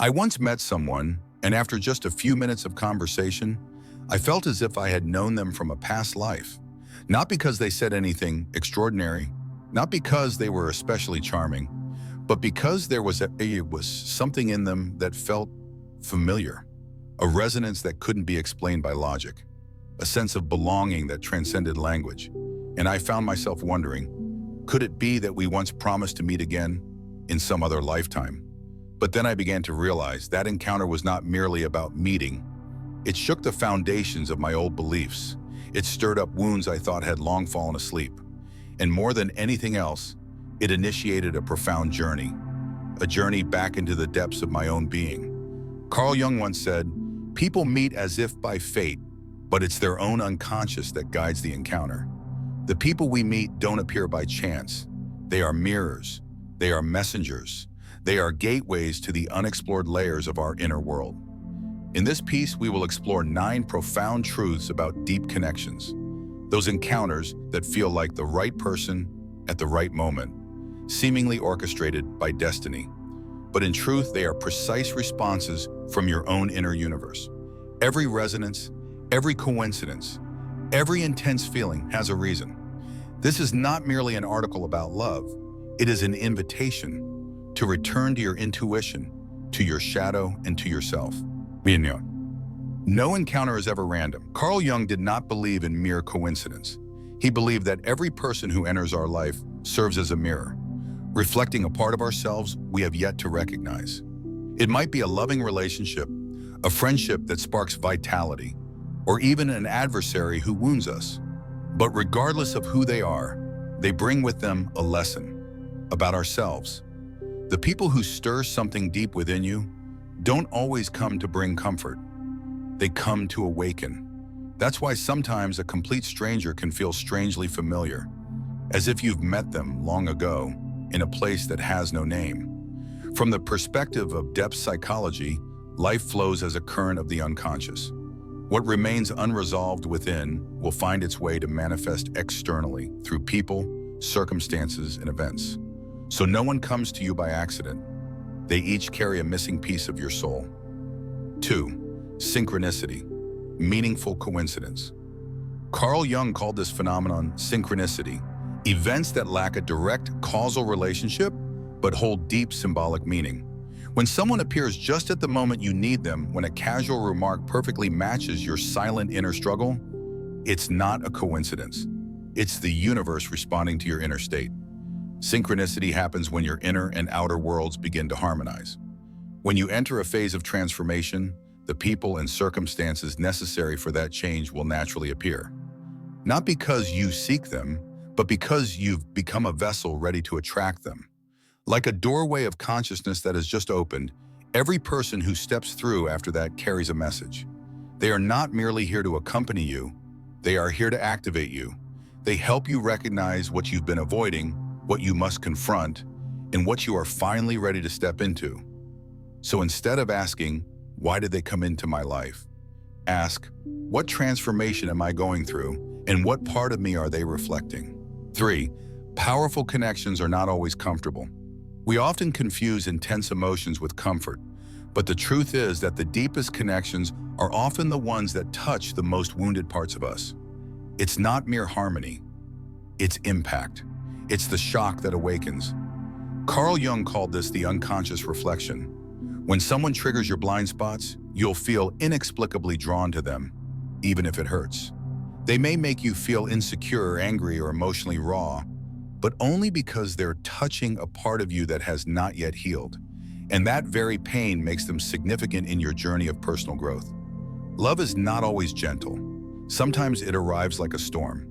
I once met someone, and after just a few minutes of conversation, I felt as if I had known them from a past life. Not because they said anything extraordinary, not because they were especially charming, but because there was something in them that felt familiar, a resonance that couldn't be explained by logic, a sense of belonging that transcended language. And I found myself wondering, could it be that we once promised to meet again in some other lifetime? But then I began to realize that encounter was not merely about meeting. It shook the foundations of my old beliefs. It stirred up wounds I thought had long fallen asleep. And more than anything else, it initiated a profound journey, a journey back into the depths of my own being. Carl Jung once said, "People meet as if by fate, but it's their own unconscious that guides the encounter." The people we meet don't appear by chance. They are mirrors. They are messengers. They are gateways to the unexplored layers of our inner world. In this piece, we will explore 9 profound truths about deep connections, those encounters that feel like the right person at the right moment, seemingly orchestrated by destiny. But in truth, they are precise responses from your own inner universe. Every resonance, every coincidence, every intense feeling has a reason. This is not merely an article about love. It is an invitation to return to your intuition, to your shadow, and to yourself. No encounter is ever random. Carl Jung did not believe in mere coincidence. He believed that every person who enters our life serves as a mirror, reflecting a part of ourselves we have yet to recognize. It might be a loving relationship, a friendship that sparks vitality, or even an adversary who wounds us. But regardless of who they are, they bring with them a lesson about ourselves. The people who stir something deep within you don't always come to bring comfort. They come to awaken. That's why sometimes a complete stranger can feel strangely familiar, as if you've met them long ago in a place that has no name. From the perspective of depth psychology, life flows as a current of the unconscious. What remains unresolved within will find its way to manifest externally through people, circumstances, and events. So no one comes to you by accident. They each carry a missing piece of your soul. 2. Synchronicity, meaningful coincidence. Carl Jung called this phenomenon synchronicity, events that lack a direct causal relationship but hold deep symbolic meaning. When someone appears just at the moment you need them, when a casual remark perfectly matches your silent inner struggle, it's not a coincidence. It's the universe responding to your inner state. Synchronicity happens when your inner and outer worlds begin to harmonize. When you enter a phase of transformation, the people and circumstances necessary for that change will naturally appear. Not because you seek them, but because you've become a vessel ready to attract them. Like a doorway of consciousness that has just opened, every person who steps through after that carries a message. They are not merely here to accompany you, they are here to activate you. They help you recognize what you've been avoiding, what you must confront, and what you are finally ready to step into. So instead of asking, "Why did they come into my life?" ask, "What transformation am I going through, and what part of me are they reflecting?" 3. Powerful connections are not always comfortable. We often confuse intense emotions with comfort, but the truth is that the deepest connections are often the ones that touch the most wounded parts of us. It's not mere harmony, it's impact. It's the shock that awakens. Carl Jung called this the unconscious reflection. When someone triggers your blind spots, you'll feel inexplicably drawn to them, even if it hurts. They may make you feel insecure, angry, or emotionally raw, but only because they're touching a part of you that has not yet healed. And that very pain makes them significant in your journey of personal growth. Love is not always gentle. Sometimes it arrives like a storm,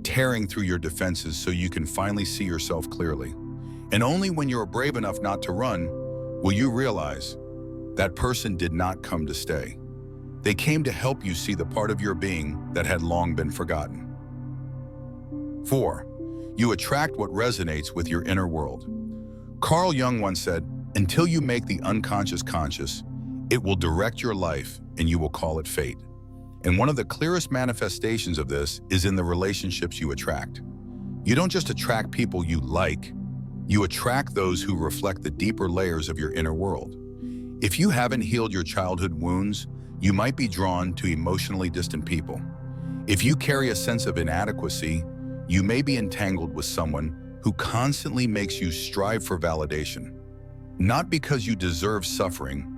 tearing through your defenses so you can finally see yourself clearly. And only when you're brave enough not to run will you realize that person did not come to stay. They came to help you see the part of your being that had long been forgotten. 4. You attract what resonates with your inner world. Carl Jung once said, "Until you make the unconscious conscious, it will direct your life and you will call it fate." And one of the clearest manifestations of this is in the relationships you attract. You don't just attract people you like, you attract those who reflect the deeper layers of your inner world. If you haven't healed your childhood wounds, you might be drawn to emotionally distant people. If you carry a sense of inadequacy, you may be entangled with someone who constantly makes you strive for validation. Not because you deserve suffering,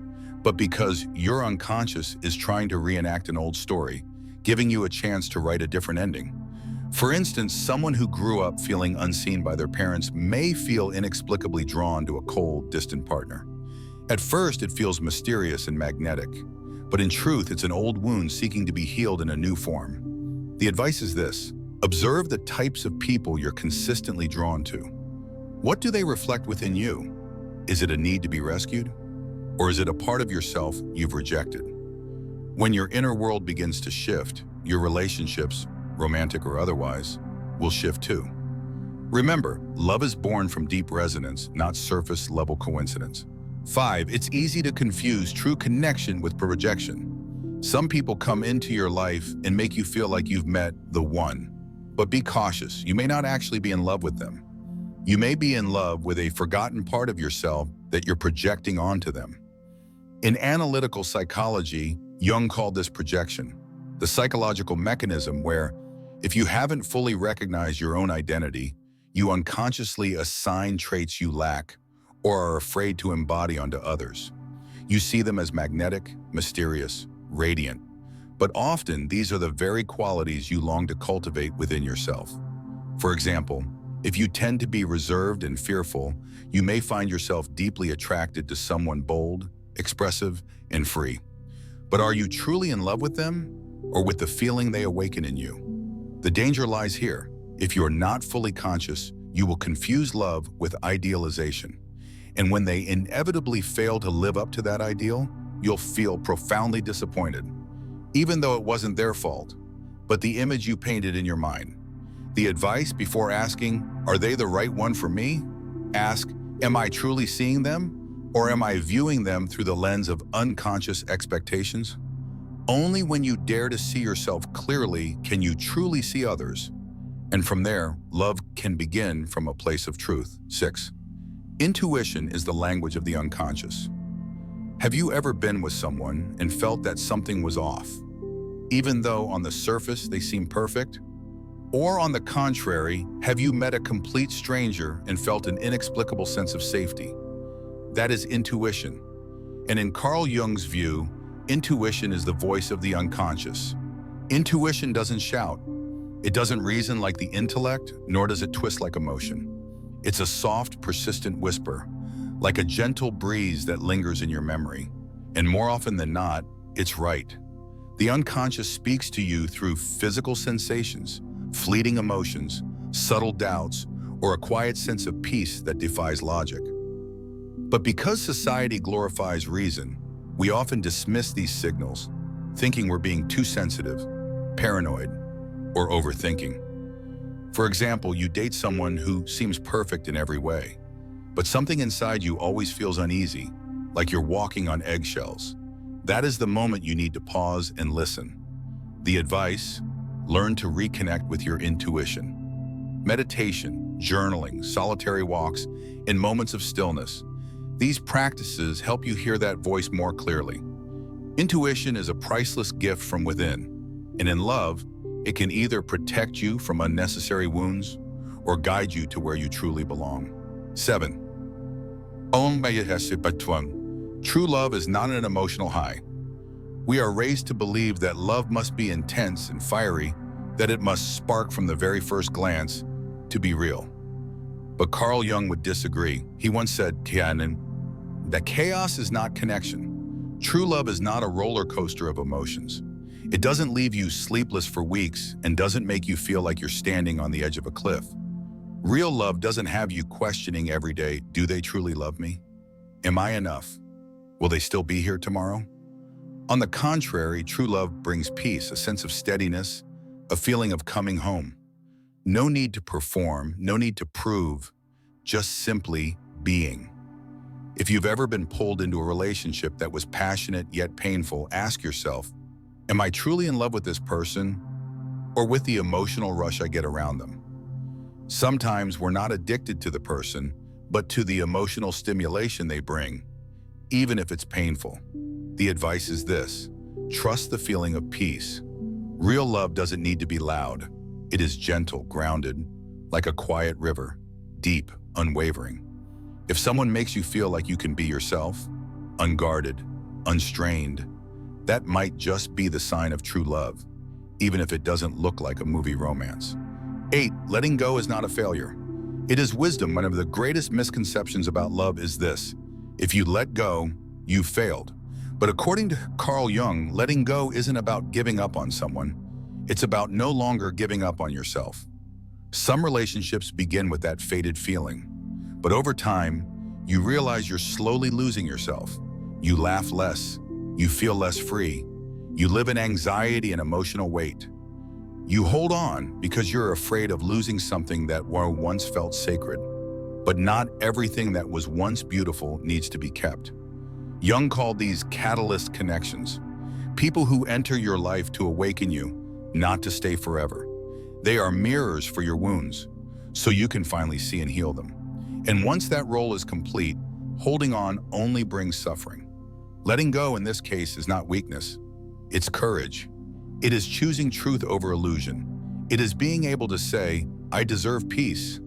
but because your unconscious is trying to reenact an old story, giving you a chance to write a different ending. For instance, someone who grew up feeling unseen by their parents may feel inexplicably drawn to a cold, distant partner. At first, it feels mysterious and magnetic, but in truth, it's an old wound seeking to be healed in a new form. The advice is this: observe the types of people you're consistently drawn to. What do they reflect within you? Is it a need to be rescued? Or is it a part of yourself you've rejected? When your inner world begins to shift, your relationships, romantic or otherwise, will shift too. Remember, love is born from deep resonance, not surface-level coincidence. 5. It's easy to confuse true connection with projection. Some people come into your life and make you feel like you've met the one. But be cautious, you may not actually be in love with them. You may be in love with a forgotten part of yourself that you're projecting onto them. In analytical psychology, Jung called this projection, the psychological mechanism where, if you haven't fully recognized your own identity, you unconsciously assign traits you lack or are afraid to embody onto others. You see them as magnetic, mysterious, radiant, but often these are the very qualities you long to cultivate within yourself. For example, if you tend to be reserved and fearful, you may find yourself deeply attracted to someone bold, expressive, and free. But are you truly in love with them, or with the feeling they awaken in you? The danger lies here. If you're not fully conscious, you will confuse love with idealization. And when they inevitably fail to live up to that ideal, you'll feel profoundly disappointed, even though it wasn't their fault, but the image you painted in your mind. The advice before asking, are they the right one for me? Ask, am I truly seeing them, or am I viewing them through the lens of unconscious expectations? Only when you dare to see yourself clearly can you truly see others. And from there, love can begin from a place of truth. 6. Intuition is the language of the unconscious. Have you ever been with someone and felt that something was off, even though on the surface they seem perfect? Or on the contrary, have you met a complete stranger and felt an inexplicable sense of safety? That is intuition. And in Carl Jung's view, intuition is the voice of the unconscious. Intuition doesn't shout. It doesn't reason like the intellect, nor does it twist like emotion. It's a soft, persistent whisper, like a gentle breeze that lingers in your memory. And more often than not, it's right. The unconscious speaks to you through physical sensations, fleeting emotions, subtle doubts, or a quiet sense of peace that defies logic. But because society glorifies reason, we often dismiss these signals, thinking we're being too sensitive, paranoid, or overthinking. For example, you date someone who seems perfect in every way, but something inside you always feels uneasy, like you're walking on eggshells. That is the moment you need to pause and listen. The advice: learn to reconnect with your intuition. Meditation, journaling, solitary walks, and moments of stillness. These practices help you hear that voice more clearly. Intuition is a priceless gift from within, and in love, it can either protect you from unnecessary wounds or guide you to where you truly belong. 7. True love is not an emotional high. We are raised to believe that love must be intense and fiery, that it must spark from the very first glance to be real. But Carl Jung would disagree. He once said, that chaos is not connection. True love is not a roller coaster of emotions. It doesn't leave you sleepless for weeks and doesn't make you feel like you're standing on the edge of a cliff. Real love doesn't have you questioning every day, do they truly love me? Am I enough? Will they still be here tomorrow? On the contrary, true love brings peace, a sense of steadiness, a feeling of coming home. No need to perform, no need to prove, just simply being. If you've ever been pulled into a relationship that was passionate yet painful, ask yourself, am I truly in love with this person, or with the emotional rush I get around them? Sometimes we're not addicted to the person, but to the emotional stimulation they bring. even if it's painful. The advice is this: trust the feeling of peace. Real love doesn't need to be loud. It is gentle, grounded, like a quiet river, deep, unwavering. If someone makes you feel like you can be yourself, unguarded, unstrained, that might just be the sign of true love, even if it doesn't look like a movie romance. 8. Letting go is not a failure. It is wisdom. One of the greatest misconceptions about love is this: if you let go, you failed. But according to Carl Jung, letting go isn't about giving up on someone. It's about no longer giving up on yourself. Some relationships begin with that faded feeling, but over time, you realize you're slowly losing yourself. You laugh less, you feel less free, you live in anxiety and emotional weight. You hold on because you're afraid of losing something that once felt sacred. But not everything that was once beautiful needs to be kept. Jung called these catalyst connections, people who enter your life to awaken you, not to stay forever. They are mirrors for your wounds, so you can finally see and heal them. And once that role is complete, holding on only brings suffering. Letting go in this case is not weakness, it's courage. It is choosing truth over illusion. It is being able to say, I deserve peace.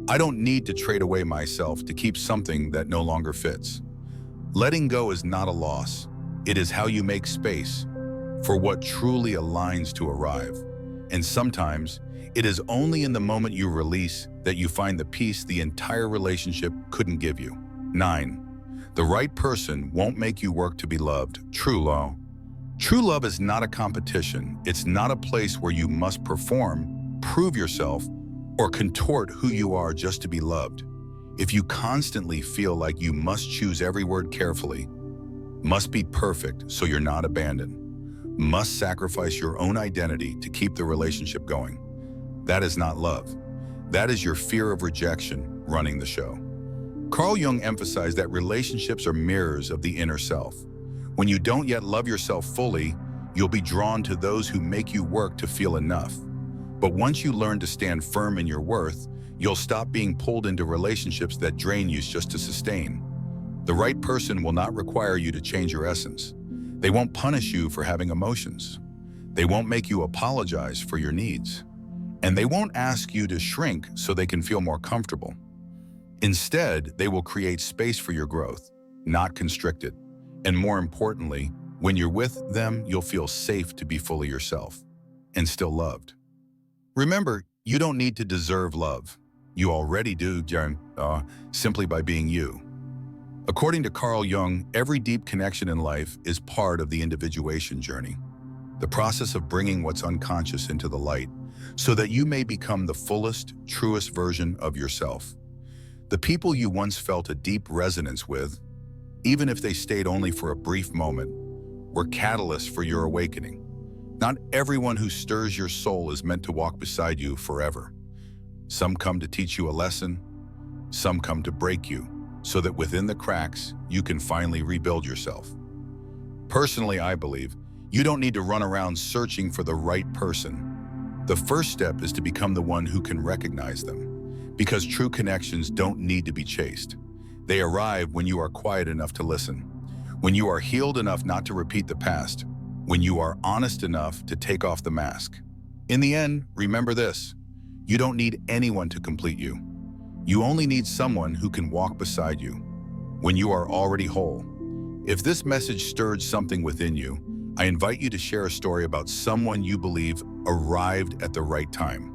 I don't need to trade away myself to keep something that no longer fits. Letting go is not a loss. It is how you make space for what truly aligns to arrive. And sometimes, it is only in the moment you release that you find the peace the entire relationship couldn't give you. 9. The right person won't make you work to be loved. True love is not a competition. It's not a place where you must perform, prove yourself, or contort who you are just to be loved. If you constantly feel like you must choose every word carefully, must be perfect so you're not abandoned, must sacrifice your own identity to keep the relationship going, that is not love. That is your fear of rejection running the show. Carl Jung emphasized that relationships are mirrors of the inner self. When you don't yet love yourself fully, you'll be drawn to those who make you work to feel enough. But once you learn to stand firm in your worth, you'll stop being pulled into relationships that drain you just to sustain. The right person will not require you to change your essence. They won't punish you for having emotions. They won't make you apologize for your needs. And they won't ask you to shrink so they can feel more comfortable. Instead, they will create space for your growth, not constrict it. And more importantly, when you're with them, you'll feel safe to be fully yourself and still loved. Remember, you don't need to deserve love. You already do, simply by being you. According to Carl Jung, every deep connection in life is part of the individuation journey, the process of bringing what's unconscious into the light so that you may become the fullest, truest version of yourself. The people you once felt a deep resonance with, even if they stayed only for a brief moment, were catalysts for your awakening. Not everyone who stirs your soul is meant to walk beside you forever. Some come to teach you a lesson, some come to break you, so that within the cracks, you can finally rebuild yourself. Personally, I believe, you don't need to run around searching for the right person. The first step is to become the one who can recognize them, because true connections don't need to be chased. They arrive when you are quiet enough to listen, when you are healed enough not to repeat the past, when you are honest enough to take off the mask. In the end, remember this: you don't need anyone to complete you. You only need someone who can walk beside you when you are already whole. If this message stirred something within you, I invite you to share a story about someone you believe arrived at the right time.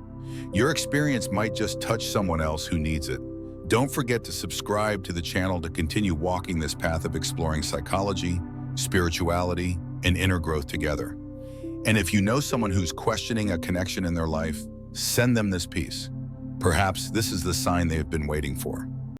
Your experience might just touch someone else who needs it. Don't forget to subscribe to the channel to continue walking this path of exploring psychology, spirituality, and inner growth together. And if you know someone who's questioning a connection in their life, send them this piece. Perhaps this is the sign they have been waiting for.